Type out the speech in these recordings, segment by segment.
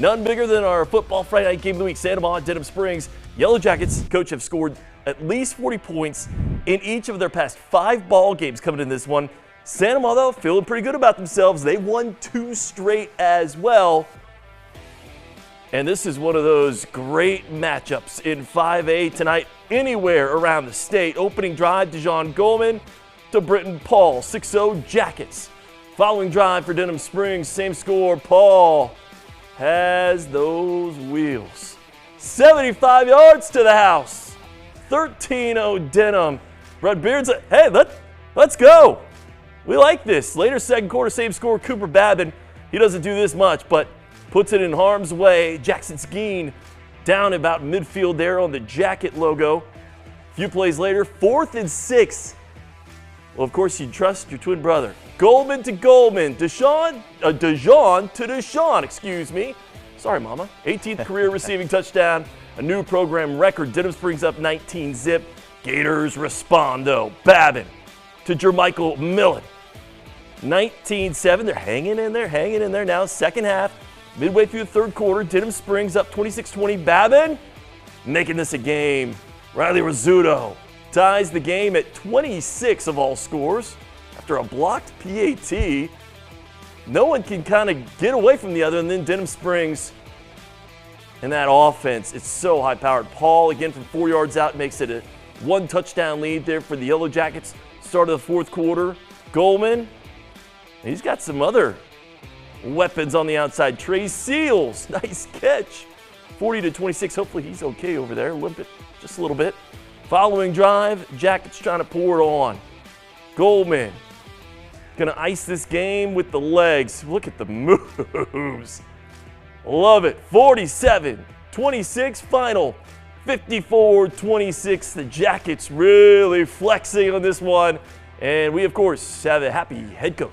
None bigger than our football Friday night game of the week. Santa Monica, Denham Springs. Yellow Jackets, coach, have scored at least 40 points in each of their past 5 ball games coming in this one. Santa Monica, though, feeling pretty good about themselves. They won 2 straight as well. And this is one of those great matchups in 5A tonight anywhere around the state. Opening drive, Dejon Goldman to Britton Paul, 6-0 Jackets. Following drive for Denham Springs, same score. Paul has those wheels. 75 yards to the house. 13-0 Denham. Brett Beard's like, hey, let's go. We like this. Later second quarter, same score, Cooper Babin. He doesn't do this much, but puts it in harm's way. Jackson Skeen down about midfield there on the Jacket logo. A few plays later, 4th and 6. Well, of course, you trust your twin brother. Goldman to Goldman. Dejon to Deshaun, excuse me. Sorry, Mama. 18th career receiving touchdown. A new program record. Denham Springs up 19-zip. Gators respond, though. Babin to Jermichael Millen. 19-7. They're hanging in there now. Second half. Midway through the third quarter, Denham Springs up 26-20. Babin making this a game. Riley Rizzuto ties the game at 26 of all scores after a blocked PAT. No one can kind of get away from the other, and then Denham Springs and that offense, it's so high-powered. Paul, again, from 4 yards out, makes it a 1-touchdown lead there for the Yellow Jackets. Start of the fourth quarter. Goldman, he's got some other weapons on the outside. Trey Seals, nice catch. 40-26. Hopefully he's okay over there. Just a little bit. Following drive, Jackets trying to pour it on. Goldman gonna ice this game with the legs. Look at the moves. Love it. 47-26 final. 54-26. The Jackets really flexing on this one. And we, of course, have a happy head coach.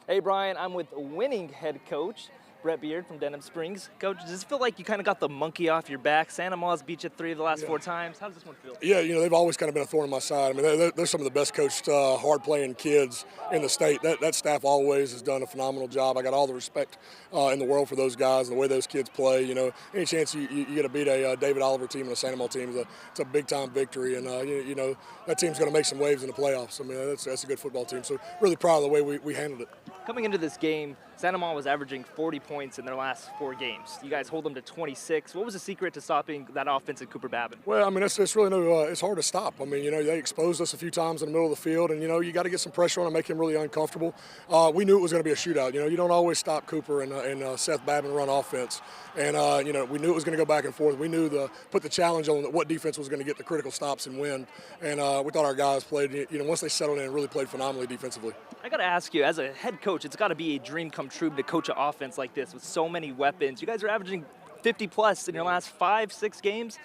Hey Brian, I'm with winning head coach Brett Beard from Denham Springs. Coach, does it feel like you kind of got the monkey off your back? Santa Ma's beat you 3 of the last 4 times. How does this one feel? Yeah, they've always kind of been a thorn in my side. I mean, they're some of the best coached, hard-playing kids in the state. That staff always has done a phenomenal job. I got all the respect in the world for those guys and the way those kids play. Any chance you get to beat a David Oliver team and a Santa Ma team, it's a big-time victory. And, that team's going to make some waves in the playoffs. I mean, that's a good football team. So really proud of the way we handled it. Coming into this game, Santa Ma was averaging 40 points in their last 4 games. You guys hold them to 26. What was the secret to stopping that offense in Cooper Babin? Well, I mean, it's really it's hard to stop. I mean, they exposed us a few times in the middle of the field, and, you got to get some pressure on and make him really uncomfortable. We knew it was going to be a shootout. You don't always stop Cooper and Seth Babin run offense. And, we knew it was going to go back and forth. We knew put the challenge on what defense was going to get the critical stops and win. And we thought our guys played, once they settled in, really played phenomenally defensively. I got to ask you, as a head coach, it's got to be a dream come true to coach an offense like this with so many weapons. You guys are averaging 50-plus in your last 5-6 games.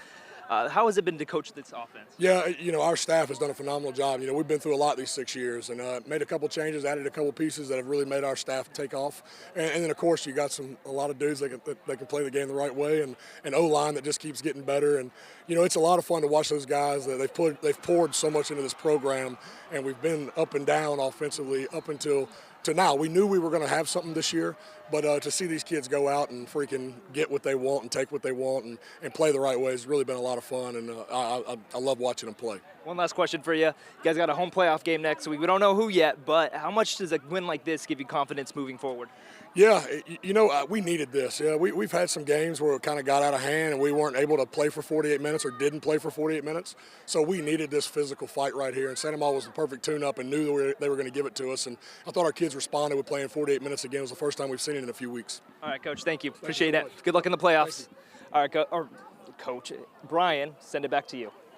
How has it been to coach this offense? Yeah, our staff has done a phenomenal job. We've been through a lot these 6 years and made a couple changes, added a couple pieces that have really made our staff take off. And then, of course, you got a lot of dudes that can play the game the right way, and an O-line that just keeps getting better. And, it's a lot of fun to watch those guys. They've poured so much into this program, and we've been up and down offensively up until now. We knew we were going to have something this year, but to see these kids go out and freaking get what they want and take what they want and play the right way has really been a lot of fun, and I love watching them play. One last question for you. You guys got a home playoff game next week. We don't know who yet, but how much does a win like this give you confidence moving forward? Yeah, we needed this. Yeah, we've had some games where it kind of got out of hand and we weren't able to play for 48 minutes or didn't play for 48 minutes. So we needed this physical fight right here. And Santa Ma was the perfect tune-up and knew they were going to give it to us. And I thought our kids responded with playing 48 minutes again. It was the first time we've seen it in a few weeks. All right, Coach, thank you. Appreciate it. Good luck in the playoffs. All right, Coach Brian, send it back to you.